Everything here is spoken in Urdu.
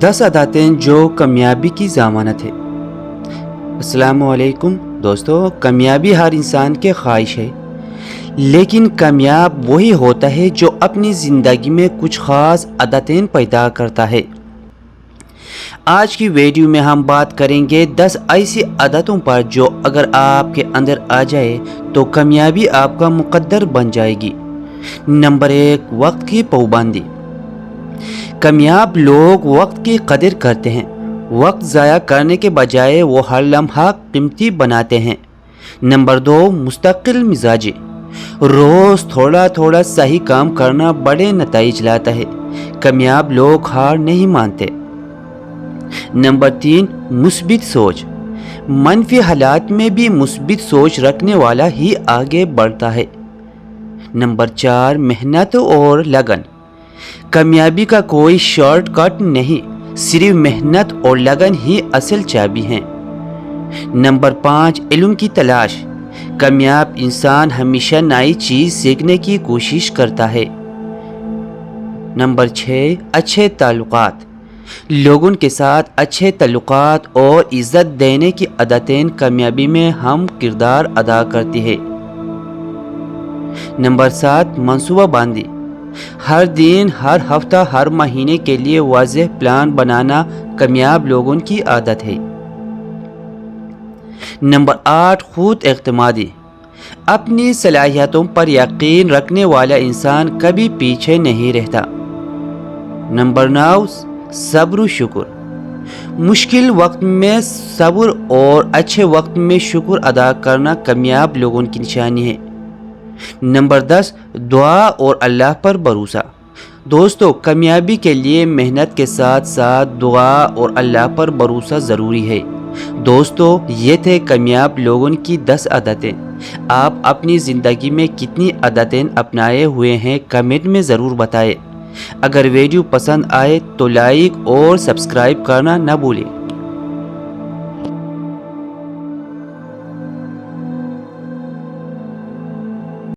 10 عادتیں جو کامیابی کی ضمانت ہے۔ السلام علیکم دوستو، کامیابی ہر انسان کے خواہش ہے، لیکن کامیاب وہی ہوتا ہے جو اپنی زندگی میں کچھ خاص عادتیں پیدا کرتا ہے۔ آج کی ویڈیو میں ہم بات کریں گے 10 ایسی عادتوں پر جو اگر آپ کے اندر آ جائے تو کامیابی آپ کا مقدر بن جائے گی۔ نمبر 1، وقت کی پابندی۔ کامیاب لوگ وقت کی قدر کرتے ہیں۔ وقت ضائع کرنے کے بجائے وہ ہر لمحہ قیمتی بناتے ہیں۔ نمبر 2، مستقل مزاجی۔ روز تھوڑا تھوڑا صحیح کام کرنا بڑے نتائج لاتا ہے۔ کامیاب لوگ ہار نہیں مانتے۔ نمبر 3، مثبت سوچ۔ منفی حالات میں بھی مثبت سوچ رکھنے والا ہی آگے بڑھتا ہے۔ نمبر 4، محنت اور لگن۔ کامیابی کا کوئی شارٹ کٹ نہیں، صرف محنت اور لگن ہی اصل چابی ہیں۔ نمبر 5، علم کی تلاش۔ کامیاب انسان ہمیشہ نئی چیز سیکھنے کی کوشش کرتا ہے۔ نمبر 6، اچھے تعلقات۔ لوگوں کے ساتھ اچھے تعلقات اور عزت دینے کی عادتیں کامیابی میں اہم کردار ادا کرتی ہے۔ نمبر 7، منصوبہ بندی۔ ہر دن، ہر ہفتہ، ہر مہینے کے لیے واضح پلان بنانا کامیاب لوگوں کی عادت ہے۔ نمبر 8، خود اعتمادی۔ اپنی صلاحیتوں پر یقین رکھنے والا انسان کبھی پیچھے نہیں رہتا۔ نمبر 9، صبر و شکر۔ مشکل وقت میں صبر اور اچھے وقت میں شکر ادا کرنا کامیاب لوگوں کی نشانی ہے۔ نمبر 10، دعا اور اللہ پر بھروسہ۔ دوستو، کامیابی کے لیے محنت کے ساتھ ساتھ دعا اور اللہ پر بھروسہ ضروری ہے۔ دوستو، یہ تھے کامیاب لوگوں کی 10 عادتیں۔ آپ اپنی زندگی میں کتنی عادتیں اپنائے ہوئے ہیں کمنٹ میں ضرور بتائیں۔ اگر ویڈیو پسند آئے تو لائک اور سبسکرائب کرنا نہ بھولیں۔